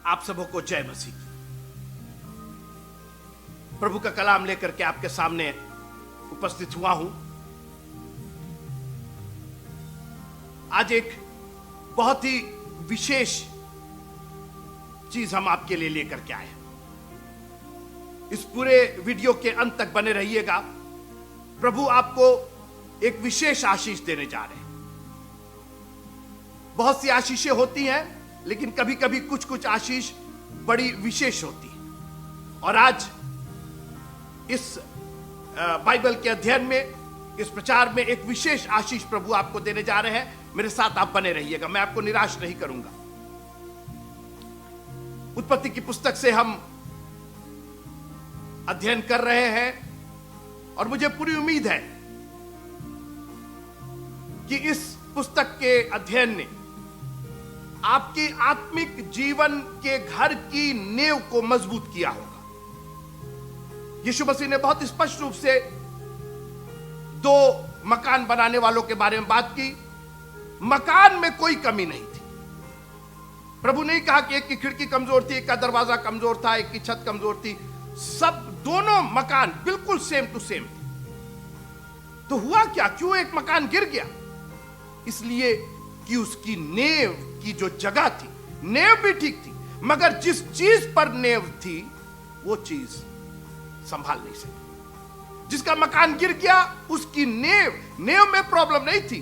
आप सबों को जय मसीह की। प्रभु का कलाम लेकर के आपके सामने उपस्थित हुआ हूं। आज एक बहुत ही विशेष चीज हम आपके लिए लेकर के आए हैं। इस पूरे वीडियो के अंत तक बने रहिएगा। प्रभु आपको एक विशेष आशीष देने जा रहे हैं। बहुत सी आशीषें होती हैं, लेकिन कभी कभी कुछ कुछ आशीष बड़ी विशेष होती है। और आज इस बाइबल के अध्ययन में, इस प्रचार में एक विशेष आशीष प्रभु आपको देने जा रहे हैं। मेरे साथ आप बने रहिएगा, मैं आपको निराश नहीं करूंगा। उत्पत्ति की पुस्तक से हम अध्ययन कर रहे हैं और मुझे पूरी उम्मीद है कि इस पुस्तक के अध्ययन ने आपके आत्मिक जीवन के घर की नींव को मजबूत किया होगा। यीशु मसीह ने बहुत स्पष्ट रूप से दो मकान बनाने वालों के बारे में बात की। मकान में कोई कमी नहीं थी। प्रभु ने कहा कि एक की खिड़की कमजोर थी, एक का दरवाजा कमजोर था, एक की छत कमजोर थी। सब दोनों मकान बिल्कुल सेम टू सेम थे। तो हुआ क्या? क्यों एक मकान गिर गया? इसलिए कि उसकी नींव की जो जगह थी, नींव भी ठीक थी, मगर जिस चीज पर नींव थी वो चीज संभाल नहीं सकी। जिसका मकान गिर गया उसकी नींव में प्रॉब्लम नहीं थी,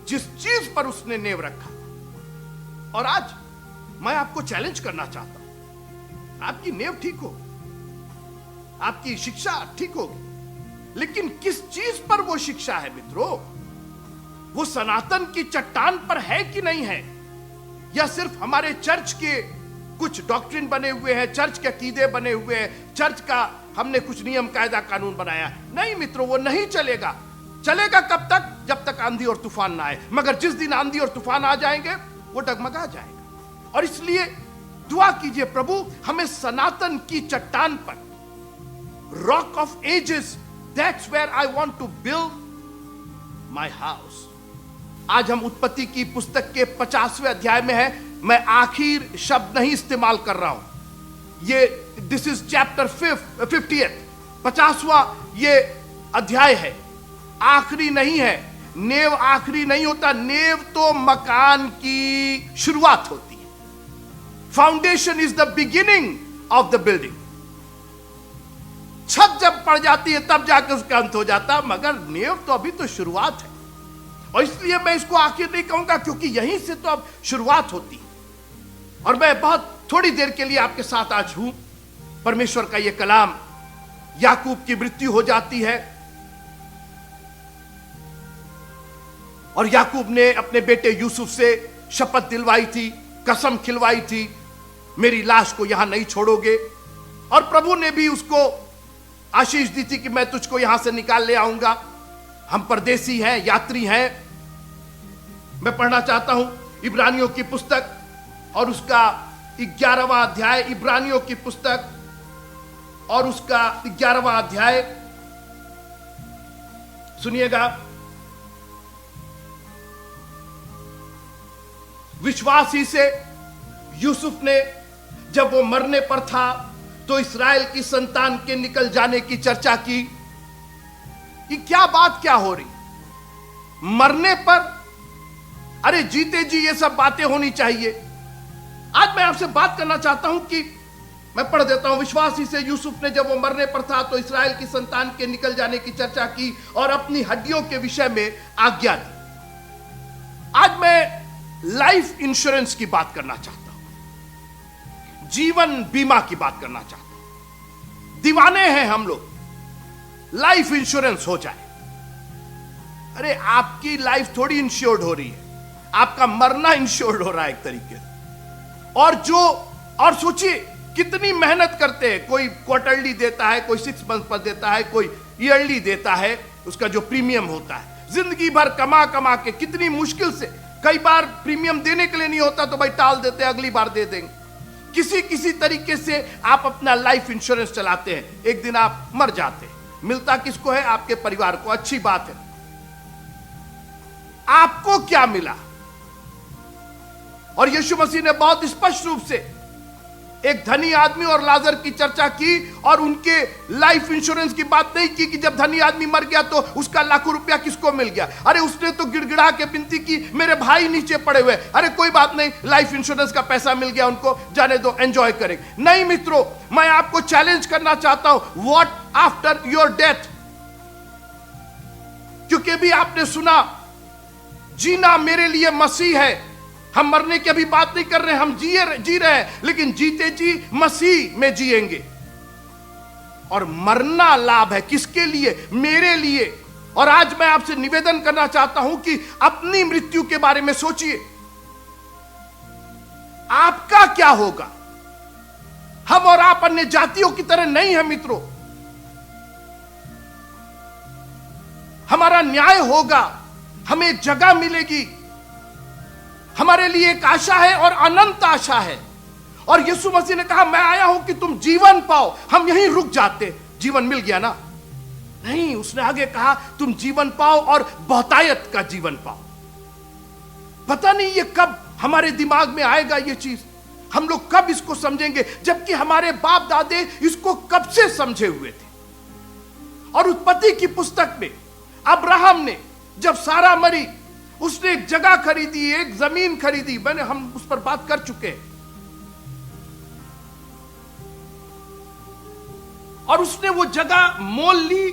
जिस चीज पर उसने नींव रखा। और आज मैं आपको चैलेंज करना चाहता हूं। आपकी नींव ठीक हो, आपकी शिक्षा ठीक होगी, लेकिन किस चीज पर वो शिक्षा है मित्रों? वो सनातन की चट्टान पर है कि नहीं है, या सिर्फ हमारे चर्च के कुछ डॉक्ट्रिन बने हुए हैं, चर्च के अकीदे बने हुए हैं, चर्च का हमने कुछ नियम कायदा कानून बनाया? नहीं मित्रों, वो नहीं चलेगा। चलेगा कब तक? जब तक आंधी और तूफान ना आए। मगर जिस दिन आंधी और तूफान आ जाएंगे वो डगमगा जाएगा। और इसलिए दुआ कीजिए, प्रभु हमें सनातन की चट्टान पर, rock of ages, that's where I want to build my house. आज हम उत्पत्ति की पुस्तक के 50वें अध्याय में है। मैं आखिर शब्द नहीं इस्तेमाल कर रहा हूं। ये दिस इज चैप्टर 50th, 50वां ये अध्याय है। आखिरी नहीं है। नींव आखिरी नहीं होता। नींव तो मकान की शुरुआत होती है। Foundation is the beginning of the building. छत जब पड़ जाती है तब जाकर उसका अंत हो जाता, मगर नींव तो अभी तो शुरुआत है। और इसलिए मैं इसको आखिर नहीं कहूंगा, क्योंकि यहीं से तो अब शुरुआत होती है। और मैं बहुत थोड़ी देर के लिए आपके साथ आज हूं। परमेश्वर का यह कलाम, याकूब की मृत्यु हो जाती है और याकूब ने अपने बेटे यूसुफ से शपथ दिलवाई थी, कसम खिलवाई थी, मेरी लाश को यहां नहीं छोड़ोगे। और प्रभु ने भी उसको आशीष दी थी कि मैं तुझको यहां से निकाल ले आऊंगा। हम परदेसी हैं, यात्री हैं। मैं पढ़ना चाहता हूं इब्रानियों की पुस्तक और उसका 11वां अध्याय। इब्रानियों की पुस्तक और उसका 11वां अध्याय सुनिएगा। विश्वास ही से यूसुफ ने, जब वो मरने पर था, तो इस्राएल की संतान के निकल जाने की चर्चा की कि क्या बात क्या हो रही। मरने पर, अरे जीते जी ये सब बातें होनी चाहिए। आज मैं आपसे बात करना चाहता हूं कि मैं पढ़ देता हूं। विश्वास ही से यूसुफ ने, जब वो मरने पर था, तो इस्राएल की संतान के निकल जाने की चर्चा की और अपनी हड्डियों के विषय में आज्ञा दी। आज मैं लाइफ इंश्योरेंस की बात करना चाहता हूं, जीवन बीमा की बात करना चाहता हूं। दीवाने हैं हम लोग, लाइफ इंश्योरेंस हो जाए। अरे आपकी लाइफ थोड़ी इंश्योर्ड हो रही है, आपका मरना इंश्योर्ड हो रहा है एक तरीके से। और सोचिए कितनी मेहनत करते हैं। कोई क्वार्टरली देता है, कोई 6 मंथ पर देता है, कोई ईयरली देता है, उसका जो प्रीमियम होता है। जिंदगी भर कमा कमा के कितनी मुश्किल से, कई बार प्रीमियम देने के लिए नहीं होता तो भाई टाल देते, अगली बार दे देंगे। किसी तरीके से आप अपना लाइफ इंश्योरेंस चलाते हैं। एक दिन आप मर जाते हैं, मिलता किसको है? आपके परिवार को। अच्छी बात है। आपको क्या मिला? और यीशु मसीह ने बहुत स्पष्ट रूप से एक धनी आदमी और लाजर की चर्चा की और उनके लाइफ इंश्योरेंस की बात नहीं की कि जब धनी आदमी मर गया तो उसका लाखों रुपया किसको मिल गया। अरे उसने तो गिड़गिड़ा के विनती की, मेरे भाई नीचे पड़े हुए, अरे कोई बात नहीं, लाइफ इंश्योरेंस का पैसा मिल गया उनको, जाने दो, एंजॉय करेंगे। नहीं मित्रों, मैं आपको चैलेंज करना चाहता हूं, व्हाट आफ्टर योर डेथ। क्योंकि भी आपने सुना, जीना मेरे लिए मसीह है। हम मरने की अभी बात नहीं कर रहे, हम जी रहे हैं, लेकिन जीते जी मसीह में जिएंगे। और मरना लाभ है, किसके लिए? मेरे लिए। और आज मैं आपसे निवेदन करना चाहता हूं कि अपनी मृत्यु के बारे में सोचिए, आपका क्या होगा। हम और आप अन्य जातियों की तरह नहीं है मित्रों। हमारा न्याय होगा, हमें एक जगह मिलेगी, हमारे लिए एक आशा है और अनंत आशा है। और यीशु मसीह ने कहा, मैं आया हूं कि तुम जीवन पाओ। हम यहीं रुक जाते, जीवन मिल गया ना? नहीं, उसने आगे कहा, तुम जीवन पाओ और बहुतायत का जीवन पाओ। पता नहीं ये कब हमारे दिमाग में आएगा ये चीज, हम लोग कब इसको समझेंगे, जबकि हमारे बाप दादे इसको कब से समझे हुए थे। और उत्पत्ति की पुस्तक में अब्राहम ने, जब सारा मरी, उसने एक जगह खरीदी, एक जमीन खरीदी। हम उस पर बात कर चुके हैं। और उसने वो जगह मोल ली,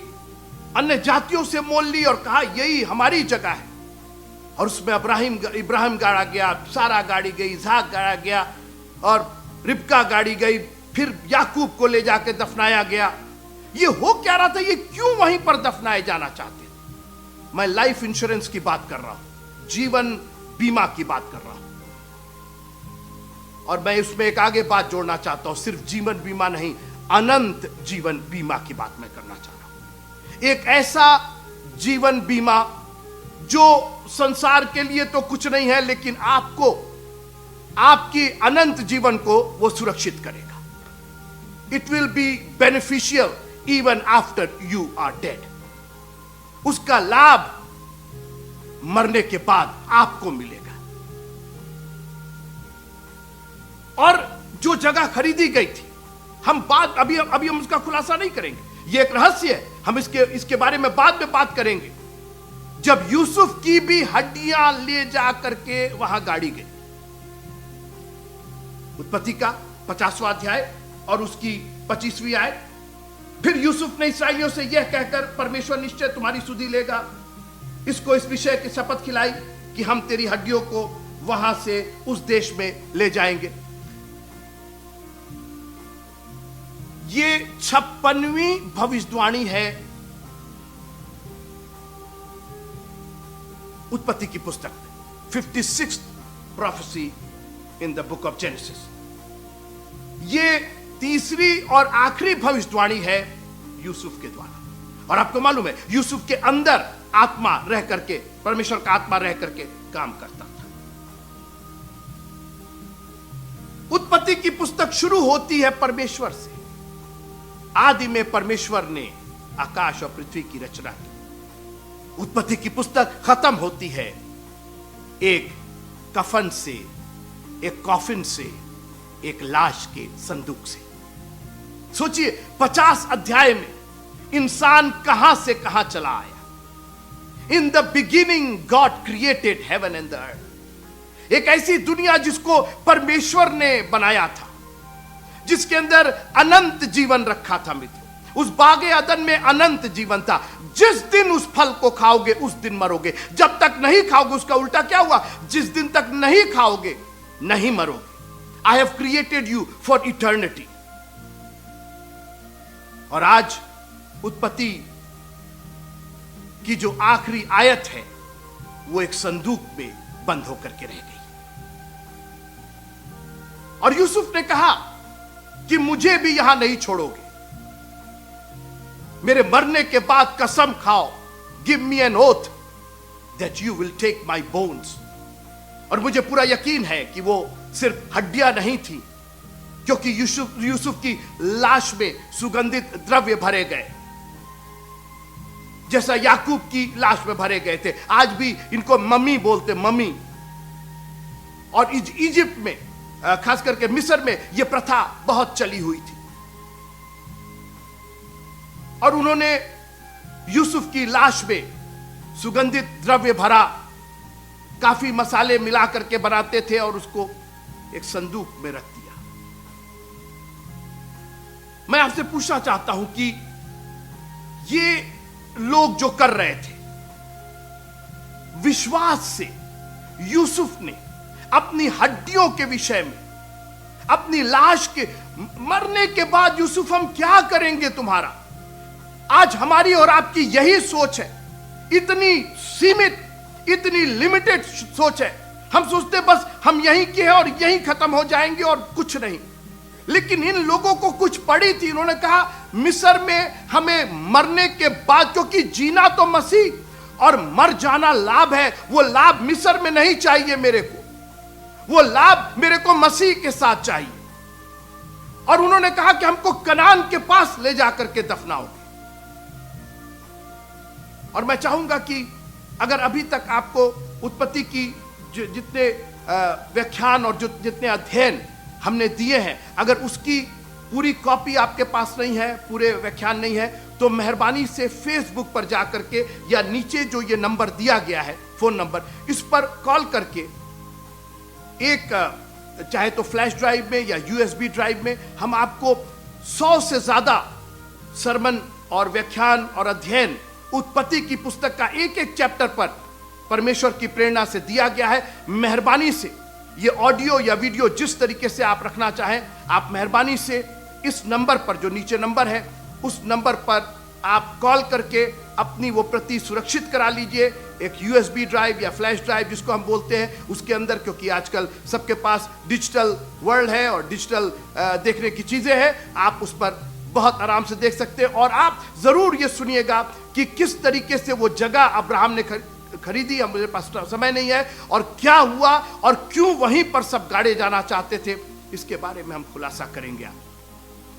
अन्य जातियों से मोल ली और कहा यही हमारी जगह है। और उसमें इब्राहिम गाड़ा गया, सारा गाड़ी गई, इसहाक गाड़ा गया और रिबका गाड़ी गई, फिर याकूब को ले जाके दफनाया गया। ये हो क्या रहा था, ये क्यों वहीं पर दफनाए जाना चाहते थे? मैं लाइफ इंश्योरेंस की बात कर रहा हूं, जीवन बीमा की बात कर रहा हूं। और मैं इसमें एक आगे बात जोड़ना चाहता हूं, सिर्फ जीवन बीमा नहीं, अनंत जीवन बीमा की बात मैं करना चाह रहा हूं। एक ऐसा जीवन बीमा जो संसार के लिए तो कुछ नहीं है, लेकिन आपको, आपकी अनंत जीवन को वो सुरक्षित करेगा। It will be beneficial even after you are dead. उसका लाभ मरने के बाद आपको मिलेगा। और जो जगह खरीदी गई थी, हम बात अभी हम उसका खुलासा नहीं करेंगे, यह एक रहस्य है, हम इसके बारे में बाद में बात करेंगे। जब यूसुफ की भी हड्डियां ले जा करके वहां गाड़ी गई, उत्पत्ति का 50वां अध्याय और उसकी 25वीं आयत। फिर यूसुफ ने इस्राएलियों से यह कहकर, परमेश्वर निश्चय तुम्हारी सुधि लेगा, इसको इस विषय की शपथ खिलाई कि हम तेरी हड्डियों को वहां से उस देश में ले जाएंगे। ये 56वीं भविष्यवाणी है उत्पत्ति की पुस्तक में, 56th prophecy in the book of Genesis। ये तीसरी और आखिरी भविष्यवाणी है यूसुफ के द्वारा। और आपको मालूम है, यूसुफ के अंदर आत्मा रह करके, परमेश्वर का आत्मा रह करके काम करता था। उत्पत्ति की पुस्तक शुरू होती है परमेश्वर से। आदि में परमेश्वर ने आकाश और पृथ्वी की रचना की। उत्पत्ति की पुस्तक खत्म होती है एक कफन से, एक कॉफिन से, एक लाश के संदूक से। सोचिए, 50 अध्याय में इंसान कहां से कहां चला आया। In the beginning God created heaven and the earth. एक ऐसी दुनिया जिसको परमेश्वर ने बनाया था, जिसके अंदर अनंत जीवन रखा था मित्रों। उस बागे अदन में अनंत जीवन था। जिस दिन उस फल को खाओगे उस दिन मरोगे, जब तक नहीं खाओगे, उसका उल्टा क्या हुआ, जिस दिन तक नहीं खाओगे नहीं मरोगे। I have created you for eternity. और आज उत्पत्ति की जो आखिरी आयत है वो एक संदूक में बंद होकर के रह गई। और यूसुफ ने कहा कि मुझे भी यहां नहीं छोड़ोगे, मेरे मरने के बाद कसम खाओ, give me an oath that you will take my bones. और मुझे पूरा यकीन है कि वो सिर्फ हड्डियां नहीं थी, क्योंकि यूसुफ की लाश में सुगंधित द्रव्य भरे गए, जैसा याकूब की लाश में भरे गए थे। आज भी इनको मम्मी बोलते, मम्मी। और इजिप्ट में खास करके मिस्र में यह प्रथा बहुत चली हुई थी। और उन्होंने यूसुफ की लाश में सुगंधित द्रव्य भरा, काफी मसाले मिला करके बनाते थे और उसको एक संदूक में रख दिया। मैं आपसे पूछना चाहता हूं कि ये लोग जो कर रहे थे, विश्वास से यूसुफ ने अपनी हड्डियों के विषय में, अपनी लाश के मरने के बाद यूसुफ हम क्या करेंगे तुम्हारा, आज हमारी और आपकी यही सोच है। इतनी सीमित, इतनी लिमिटेड सोच है। हम सोचते बस हम यहीं के हैं और यहीं खत्म हो जाएंगे और कुछ नहीं। लेकिन इन लोगों को कुछ पड़ी थी। इन्होंने कहा मिस्र में हमें मरने के बाद, क्योंकि जीना तो मसीह और मर जाना लाभ है, वो लाभ मिस्र में नहीं चाहिए मेरे को, वो लाभ मेरे को मसीह के साथ चाहिए। और उन्होंने कहा कि हमको कनान के पास ले जाकर के दफनाओगे। और मैं चाहूंगा कि अगर अभी तक आपको उत्पत्ति की जितने व्याख्यान और जितने अध्ययन हमने दिए हैं, अगर उसकी पूरी कॉपी आपके पास नहीं है, पूरे व्याख्यान नहीं है, तो मेहरबानी से फेसबुक पर जाकर के या नीचे जो ये नंबर दिया गया है, फोन नंबर, इस पर कॉल करके एक चाहे तो फ्लैश ड्राइव में या यूएसबी ड्राइव में हम आपको 100 से ज्यादा सरमन और व्याख्यान और अध्ययन उत्पत्ति की पुस्तक का एक एक चैप्टर पर परमेश्वर की प्रेरणा से दिया गया है। मेहरबानी से ये ऑडियो या वीडियो जिस तरीके से आप रखना चाहें, आप मेहरबानी से इस नंबर पर, जो नीचे नंबर है, उस नंबर पर आप कॉल करके अपनी वो प्रति सुरक्षित करा लीजिए। एक यूएसबी ड्राइव या फ्लैश ड्राइव जिसको हम बोलते हैं, उसके अंदर, क्योंकि आजकल सबके पास डिजिटल वर्ल्ड है और डिजिटल देखने की चीजें हैं, आप उस पर बहुत आराम से देख सकते हैं। और आप जरूर ये सुनिएगा कि किस तरीके से वो जगह अब्राहम ने खरीदी। अब मुझे पास समय नहीं है, और क्या हुआ और क्यों वहीं पर सब गाड़े जाना चाहते थे, इसके बारे में हम खुलासा करेंगे।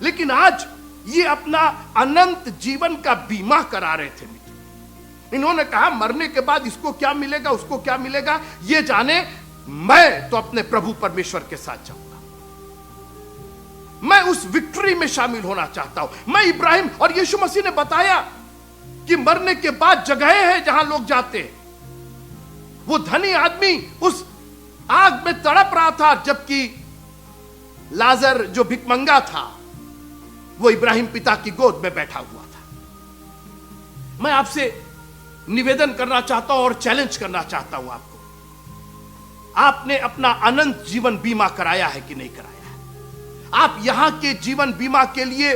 लेकिन आज ये अपना अनंत जीवन का बीमा करा रहे थे मित्र। इन्होंने कहा मरने के बाद इसको क्या मिलेगा, उसको क्या मिलेगा, ये जाने, मैं तो अपने प्रभु परमेश्वर के साथ जाऊंगा। मैं उस विक्ट्री में शामिल होना चाहता हूं। मैं इब्राहिम, और यीशु मसीह ने बताया कि मरने के बाद जगहें हैं जहां लोग जाते हैं। वो धनी आदमी उस आग में तड़प रहा था, जबकि लाजर जो भिखमंगा था वो इब्राहिम पिता की गोद में बैठा हुआ था। मैं आपसे निवेदन करना चाहता हूं और चैलेंज करना चाहता हूं आपको, आपने अपना अनंत जीवन बीमा कराया है कि नहीं कराया है? आप यहां के जीवन बीमा के लिए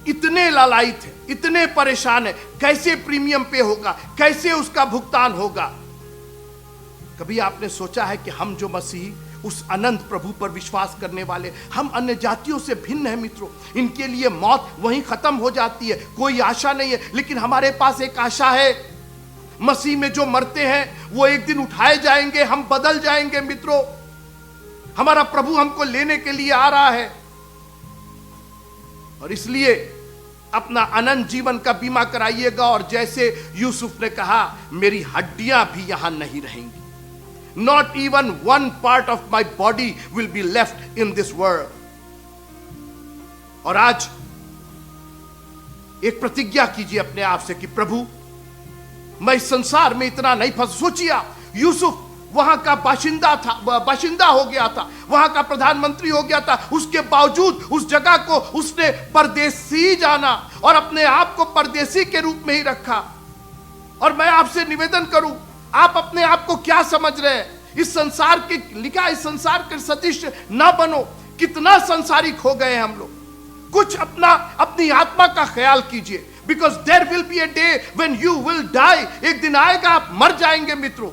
इतने लालायित हैं, इतने परेशान हैं, कैसे प्रीमियम पे होगा, कैसे उसका भुगतान होगा। कभी आपने सोचा है कि हम जो मसीही, उस अनंत प्रभु पर विश्वास करने वाले, हम अन्य जातियों से भिन्न हैं मित्रों। इनके लिए मौत वहीं खत्म हो जाती है, कोई आशा नहीं है। लेकिन हमारे पास एक आशा है, मसीह में जो मरते हैं वो एक दिन उठाए जाएंगे, हम बदल जाएंगे मित्रों। हमारा प्रभु हमको लेने के लिए आ रहा है, और इसलिए अपना अनंत जीवन का बीमा कराइएगा। और जैसे यूसुफ ने कहा, मेरी हड्डियां भी यहां नहीं रहेंगी। Not even one part of my body will be left in this world. और आज एक प्रतिज्ञा कीजिए अपने आप से कि प्रभु, मैं इस संसार में इतना नहीं फंस। सोचिए आप, यूसुफ वहां का बाशिंदा हो गया था, वहां का प्रधानमंत्री हो गया था, उसके बावजूद उस जगह को उसने परदेसी जाना और अपने आप को परदेसी के रूप में ही रखा। और मैं आपसे निवेदन करूं, आप अपने आप को क्या समझ रहे हैं? इस संसार के, लिखा इस संसार के सदृश ना बनो। कितना संसारिक हो गए हम लोग। कुछ अपनी आत्मा का ख्याल कीजिए, because there will be a day when you will die. एक दिन आएगा, आप मर जाएंगे मित्रों,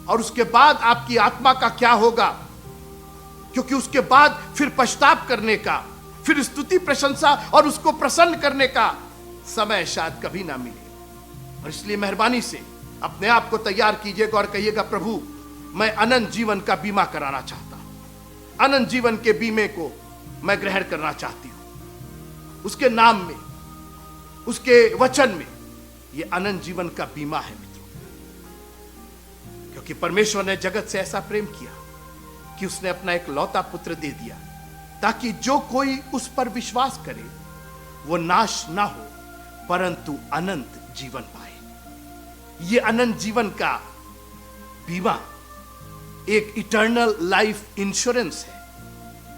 और उसके बाद आपकी आत्मा का क्या होगा? क्योंकि उसके बाद फिर पश्चाताप करने का, फिर स्तुति प्रशंसा और उसको प्रसन्न करने का समय शायद कभी ना मिले। और इसलिए मेहरबानी से अपने आप को तैयार कीजिएगा और कहिएगा, प्रभु, मैं अनंत जीवन का बीमा कराना चाहता हूं। अनंत जीवन के बीमे को मैं ग्रहण करना चाहती हूं। उसके नाम में, उसके वचन में यह अनंत जीवन का बीमा है मित्रों। क्योंकि परमेश्वर ने जगत से ऐसा प्रेम किया कि उसने अपना एक लौता पुत्र दे दिया, ताकि जो कोई उस पर विश्वास करे वो नाश ना हो परंतु अनंत जीवन पाए। ये अनंत जीवन का बीमा एक इटर्नल लाइफ इंश्योरेंस है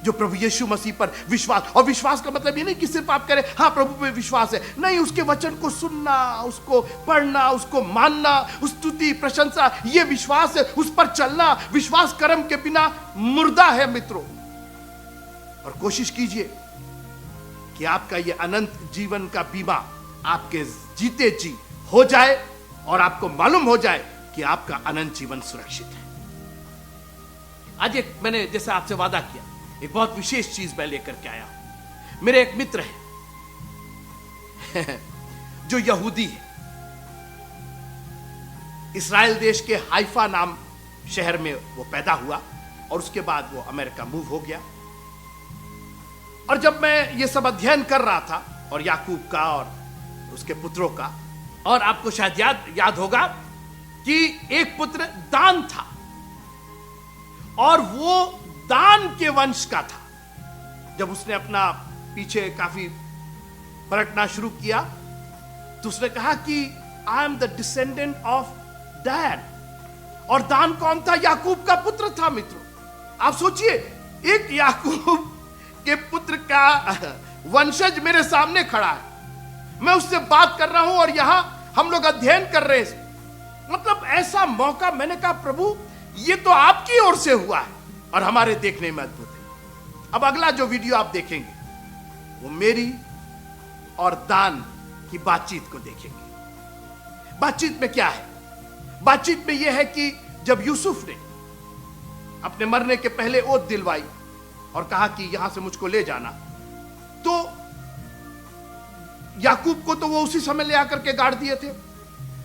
जो प्रभु यीशु मसीह पर विश्वास, और विश्वास का मतलब ये नहीं कि सिर्फ आप करें हाँ प्रभु पे विश्वास है, नहीं, उसके वचन को सुनना, उसको पढ़ना, उसको मानना, उस स्तुति प्रशंसा, ये विश्वास है, उस पर चलना। विश्वास कर्म के बिना मुर्दा है मित्रों। और कोशिश कीजिए कि आपका ये अनंत जीवन का बीमा आपके जीते जी हो जाए और आपको मालूम हो जाए कि आपका अनंत जीवन सुरक्षित है। आज एक मैंने जैसे आपसे वादा किया, एक बहुत विशेष चीज मैं लेकर के आया हूं। मेरे एक मित्र है जो यहूदी है, इस्राएल देश के हाइफा नाम शहर में वो पैदा हुआ और उसके बाद वो अमेरिका मूव हो गया। और जब मैं ये सब अध्ययन कर रहा था और याकूब का और उसके पुत्रों का, और आपको शायद याद होगा कि एक पुत्र दान था और वो दान के वंश का था। जब उसने अपना पीछे काफी पलटना शुरू किया तो उसने कहा कि I am the descendant of Dan. और दान कौन था? याकूब का पुत्र था मित्रों। आप सोचिए, एक याकूब के पुत्र का वंशज मेरे सामने खड़ा है, मैं उससे बात कर रहा हूं और यहां हम लोग अध्ययन कर रहे हैं। मतलब ऐसा मौका, मैंने कहा प्रभु ये तो आपकी ओर से हुआ है और हमारे देखने में अद्भुत है। अब अगला जो वीडियो आप देखेंगे वो मेरी और दान की बातचीत को देखेंगे। बातचीत में क्या है? बातचीत में यह है कि जब यूसुफ ने अपने मरने के पहले ओथ दिलवाई और कहा कि यहां से मुझको ले जाना, तो याकूब को तो वो उसी समय ले आकर के गाड़ दिए थे।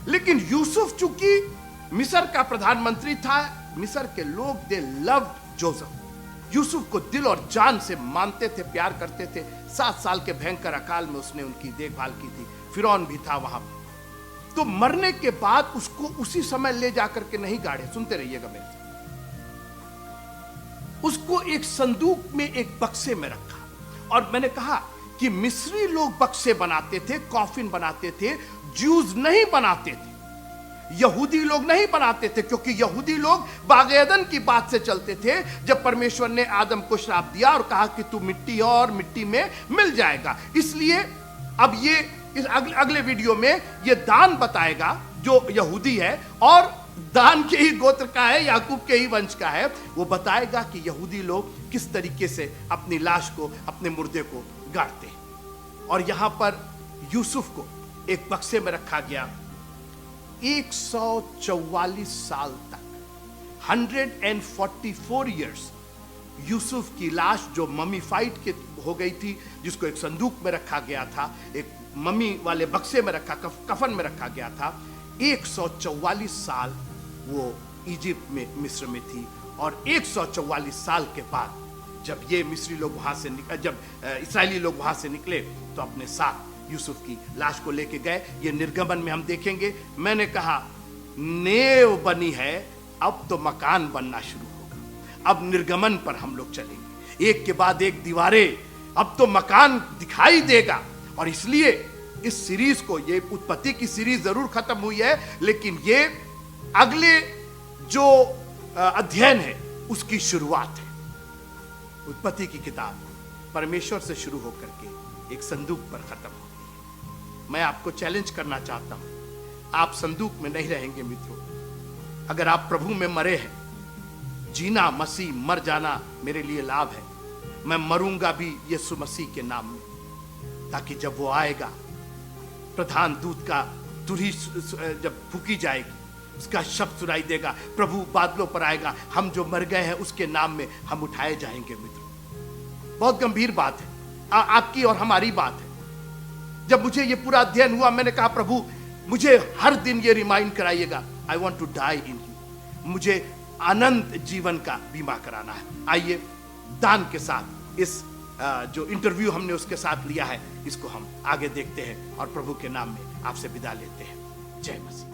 लेकिन यूसुफ चूंकि मिस्र का प्रधानमंत्री था, मिस्र के लोग दे लव्ड जोसेफ। यूसुफ को दिल और जान से मानते थे, प्यार करते थे। 7 साल के भयंकर अकाल में उसने उनकी देखभाल की थी। फिरौन भी था वहां पर। तो मरने के बाद उसको उसी समय ले जाकर के नहीं गाड़े, सुनते रहिएगा मेरे से, उसको एक संदूक में, एक बक्से में रखा। और मैंने कहा कि मिस्री लोग बक्से बनाते थे, कॉफिन बनाते थे, ज्यूज नहीं बनाते थे, यहूदी लोग नहीं बनाते थे, क्योंकि यहूदी लोग बागेदन की बात से चलते थे। जब परमेश्वर ने आदम को श्राप दिया और कहा कि तू मिट्टी और मिट्टी में मिल जाएगा, इसलिए अब ये इस अगले वीडियो में ये दान बताएगा जो यहूदी है और दान के ही गोत्र का है, याकूब के ही वंश का है। वो बताएगा कि यहूदी लोग किस तरीके से अपनी लाश को, अपने मुर्दे को गाड़ते हैं। और यहां पर यूसुफ को एक बक्से में रखा गया 144 साल तक, 144 ईयर्स यूसुफ की लाश जो ममीफाइड के हो गई थी, जिसको एक संदूक में रखा गया था, एक मम्मी वाले बक्से में रखा, कफन में रखा गया था। 144 साल वो इजिप्ट में, मिस्र में थी। और 144 साल के बाद जब ये मिस्री लोग वहां से जब इस्राएली लोग वहां से निकले तो अपने साथ यूसुफ की लाश को लेके गए। ये निर्गमन में हम देखेंगे। मैंने कहा नेव बनी है, अब तो मकान बनना शुरू होगा। अब निर्गमन पर हम लोग चलेंगे, एक के बाद एक दीवारें, अब तो मकान दिखाई देगा। और इसलिए इस सीरीज को, ये उत्पत्ति की सीरीज जरूर खत्म हुई है, लेकिन ये अगले जो अध्ययन है उसकी शुरुआत है। उत्पत्ति की किताब परमेश्वर से शुरू होकर के एक संदूक पर खत्म होती है। मैं आपको चैलेंज करना चाहता हूं, आप संदूक में नहीं रहेंगे मित्रों। अगर आप प्रभु में मरे हैं, जीना मसीह, मर जाना मेरे लिए लाभ है। मैं मरूंगा भी यीशु मसीह के नाम में, ताकि जब वो आएगा, प्रधान दूत का तुरही जब फूकी जाएगी, उसका शब्द सुनाई देगा, प्रभु बादलों पर आएगा, हम जो मर गए हैं उसके नाम में हम उठाए जाएंगे। मित्रों, बहुत गंभीर बात है, आपकी और हमारी बात है। जब मुझे ये पूरा अध्ययन हुआ, मैंने कहा प्रभु मुझे हर दिन ये रिमाइंड कराइएगा, I want to die in you. मुझे अनंत जीवन का बीमा कराना है। आइए दान के साथ इस जो इंटरव्यू हमने उसके साथ लिया है, इसको हम आगे देखते हैं और प्रभु के नाम में आपसे विदा लेते हैं। जय मसीह।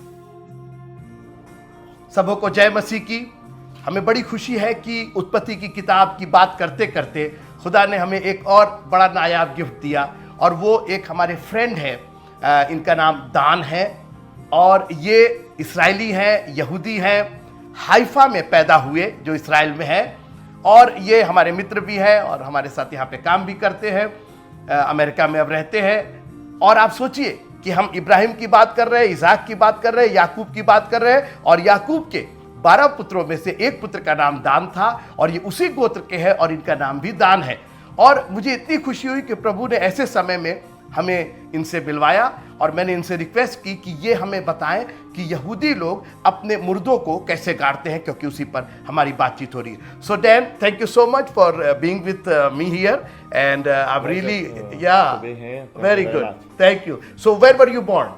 सबों को जय मसीह की। हमें बड़ी खुशी है कि उत्पत्ति की किताब की बात करते करते खुदा ने हमें एक और बड़ा नायाब गिफ्ट दिया, और वो एक हमारे फ्रेंड है, इनका नाम दान है, और ये इस्राएली हैं, यहूदी हैं, हाइफा में पैदा हुए जो इसराइल में है, और ये हमारे मित्र भी हैं और हमारे साथ यहाँ पे काम भी करते हैं, अमेरिका में अब रहते हैं। और आप सोचिए कि हम इब्राहिम की बात कर रहे हैं, इसाक की बात कर रहे हैं, याकूब की बात कर रहे हैं, और याकूब के 12 पुत्रों में से एक पुत्र का नाम दान था, और ये उसी गोत्र के हैं और इनका नाम भी दान है। और मुझे इतनी खुशी हुई कि प्रभु ने ऐसे समय में हमें इनसे मिलवाया, और मैंने इनसे रिक्वेस्ट की कि ये हमें बताएं कि यहूदी लोग अपने मुर्दों को कैसे गाड़ते हैं, क्योंकि उसी पर हमारी बातचीत हो रही है। So Dan, thank you so much for being with me here, and I really very good, thank you. So where were you born?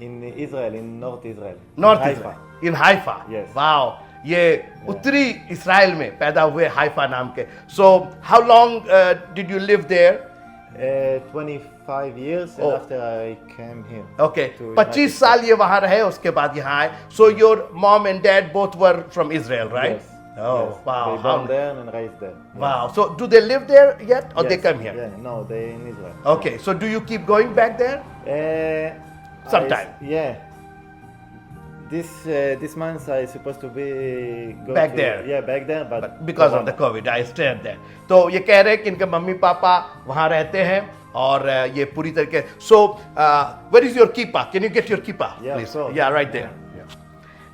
In Israel, in North Israel. North Haifa. Israel, in Haifa. Yes. Wow, ये उत्तरी Israel में पैदा हुए Haifa नाम के। So how long did you live there? 25 years Oh. after I came here. Okay, to 25 United साल ये वहां रहे, उसके बाद यहाँ आए। So your mom and dad both were from Israel, States. Right? Yes. Oh, Yes. wow. They born there and raised there. Yes. Wow. So do they live there yet, or they Yes. come here? Yeah, no, they in Israel. Okay. So do you keep going back there? Sometime. Yeah. This month I supposed to be go Back to, there. Yeah, back there, but Because of the COVID, I stand there. तो ये कह रहे हैं कि इनके mummy papa वहाँ रहते हैं, और ये पूरी तरीके। So where is your kippah? Can you get your kippah, Yeah, please? sure. Yeah, right there.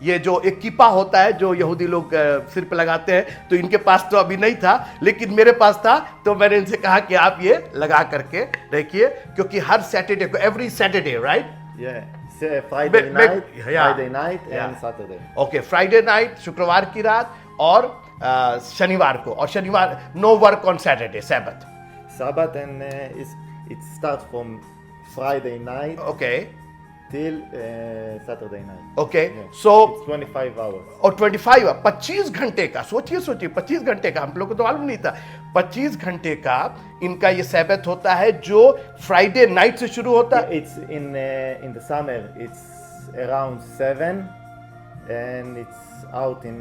ये जो एक किपा होता है जो यहूदी लोग सिर पे लगाते हैं, तो इनके पास तो अभी नहीं था, लेकिन मेरे पास था, तो मैंने इनसे कहा कि आप ये लगा करके रखिए, क्योंकि हर सैटरडे को, every Saturday, right? yeah, Friday night, yeah. Friday night Yeah. and Saturday. Okay, Friday night, शुक्रवार की रात, और शनिवार को, और शनिवार no work on Saturday, Sabbath. Sabbath and it starts from Friday night okay till Saturday night. Okay, Yeah. So It's 25 hours. और 25 घंटे का, सोचिए 25 घंटे का, हम लोग को तो मालूम नहीं था, 25 घंटे का इनका ये सैबत होता है, जो फ्राइडे नाइट से शुरू होता है। It's in the summer. It's around 7, and it's out in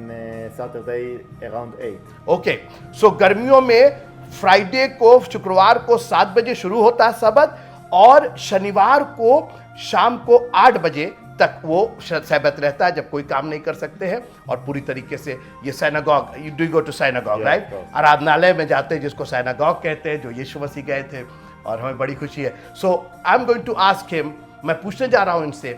Saturday around 8. Okay, सो गर्मियों में फ्राइडे को, शुक्रवार को 7 बजे शुरू होता है सबत, और शनिवार को शाम को 8 बजे तक वो सैबत रहता है, जब कोई काम नहीं कर सकते हैं। और पूरी तरीके से ये synagogue, you do go to synagogue, Yeah, right? of course. आराधनालय में जाते हैं, जिसको सिनेगॉग कहते हैं, जो यीशु मसीह गए थे, और हमें बड़ी खुशी है। So I am going to ask him, मैं पूछने जा रहा हूं इनसे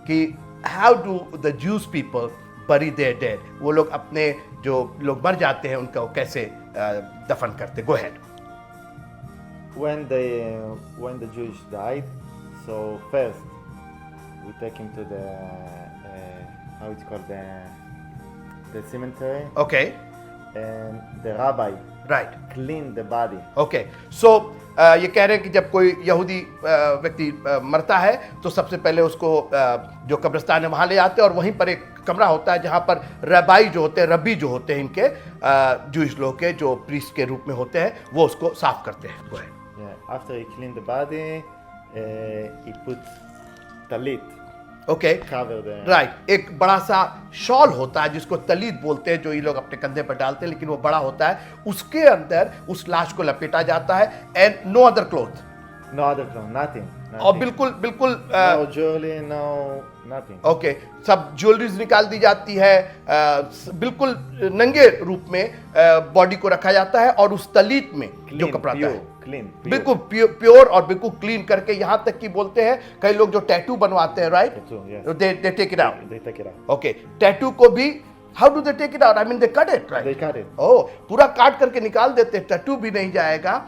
कि how do the Jews people bury their dead? वो लोग अपने जो लोग मर जाते हैं उनका कैसे दफन करते? Go ahead. When the Jewish died, so first we take him to the how it's called, the cemetery, okay, and the rabbi right, clean the body. Okay. So ये कह रहे हैं कि जब कोई यहूदी व्यक्ति मरता है, तो सबसे पहले उसको जो कब्रिस्तान है वहाँ ले आते हैं, और वहीं पर एक कमरा होता है जहाँ पर रबाई जो होते हैं, रब्बी जो होते हैं इनके जूइश लोग के, जो प्रीस्ट के रूप में होते हैं, वो उसको साफ करते हैं। Go ahead. Yeah. After he cleaned the body, he put talit, okay, cover the. Right. एक बड़ा सा शॉल होता है जिसको तलीत बोलते हैं, जो ये लोग अपने कंधे पर डालते हैं, लेकिन वो बड़ा होता है, उसके अंदर उस लाश को लपेटा जाता है, and no other cloth, No other clothes, nothing. और बिल्कुल बिल्कुल No jewelry, no nothing. Okay, सब ज्वेलरीज निकाल दी जाती है, बिल्कुल नंगे रूप में बॉडी को रखा जाता है, और उस तलीत में जो कपड़ा आता है Clean. बिल्कुल प्योर और बिल्कुल क्लीन करके, यहाँ तक कि बोलते हैं कई लोग जो टैटू बनवाते हैं, right? Tattoo, yes. They take it out. They take it out. Okay, tattoo को भी how do they take it out? I mean they cut it, They right? cut it. ओ, पूरा काट करके निकाल देते हैं, टैटू भी नहीं जाएगा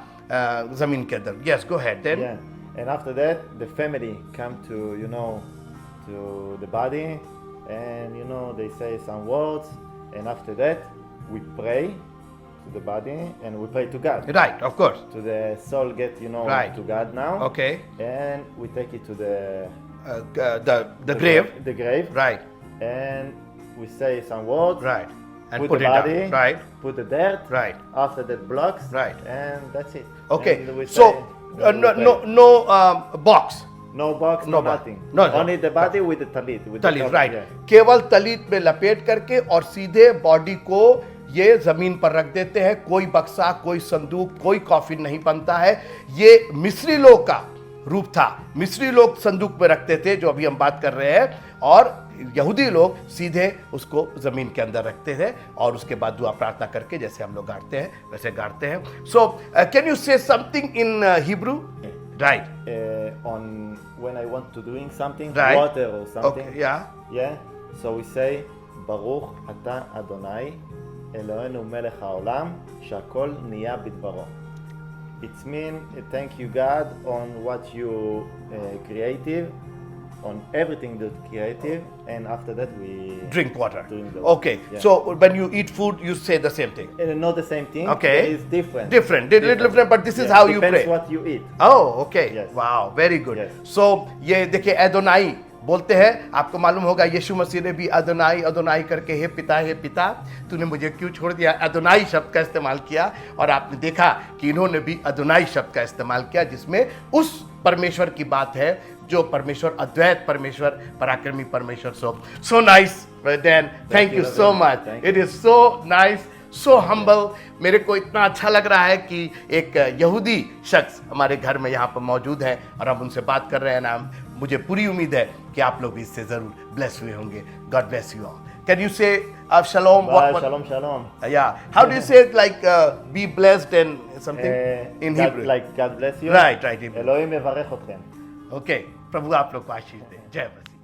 जमीन के अंदर। Yes, go ahead then. Yeah. And after that, the family come to to the body, and they say some words, and after that, we pray to the body, and we pray to God. Right, of course, To the soul get Right. to God now. Okay, And we take it to the grave, the grave, right, and we say some words. Right, and Put put the it body, down, right, put the dirt. Right, After that, blocks. Right. And that's it. okay, And we so say, God, we no pray. no box, No box, No no, box. nothing. No, no. Only the body with the talit. With the तलीत, cover, right, yeah. केवल तलीत में लपेट करके और सीधे body को ये जमीन पर रख देते हैं। कोई बक्सा, कोई संदूक, कोई कॉफिन नहीं बनता है। ये मिस्री लोग का रूप था। मिस्री लोग संदूक में रखते थे, जो अभी हम बात कर रहे हैं, और यहूदी लोग सीधे उसको जमीन के अंदर रखते थे और उसके बाद दुआ प्रार्थना करके जैसे हम लोग गाड़ते हैं वैसे गाड़ते हैं। सो कैन यू से something in Hebrew? Right, On when I want to doing something, Right. water or something. Okay, या Yeah. So we say, Baruch Ata Adonai Eloheinu Melech HaOlam Shakol Niya Bidbaro. It means thank you God on what you creative, on everything that creative, and after that we drink water. Drink the Okay, yeah. so when you eat food, you say the same thing. Not the same thing. Okay. It's different. Little different, but this is how you Depends pray. what you eat. Oh, okay. Yes. Wow, very good. Yes. So ये देखिए, एदोनाई बोलते हैं। आपको मालूम होगा यीशु मसीह ने भी अदोनाई अदोनाई करके हे पिता तूने मुझे क्यों छोड़ दिया, अदोनाई शब्द का इस्तेमाल किया। और आपने देखा कि इन्होंने भी अदोनाई शब्द का इस्तेमाल किया, जिसमें उस परमेश्वर की बात है जो परमेश्वर, अद्वैत परमेश्वर, पराक्रमी परमेश्वर। So nice then, thank you so much. It is so nice, so humble. मेरे को इतना अच्छा लग रहा है कि एक यहूदी शख्स हमारे घर में यहाँ पर मौजूद है और हम उनसे बात कर रहे हैं ना। मुझे पूरी उम्मीद है कि आप लोग भी इससे जरूर ब्लेस हुए होंगे। God bless you all. Can you से shalom? Bye, shalom, shalom. Yeah. How do you say it, like be blessed and something in God, Hebrew? like God bless you. Right, Hebrew. Elohim yevarech atkhem. Okay. प्रभु आप लोग को आशीष दे। जय मसीह।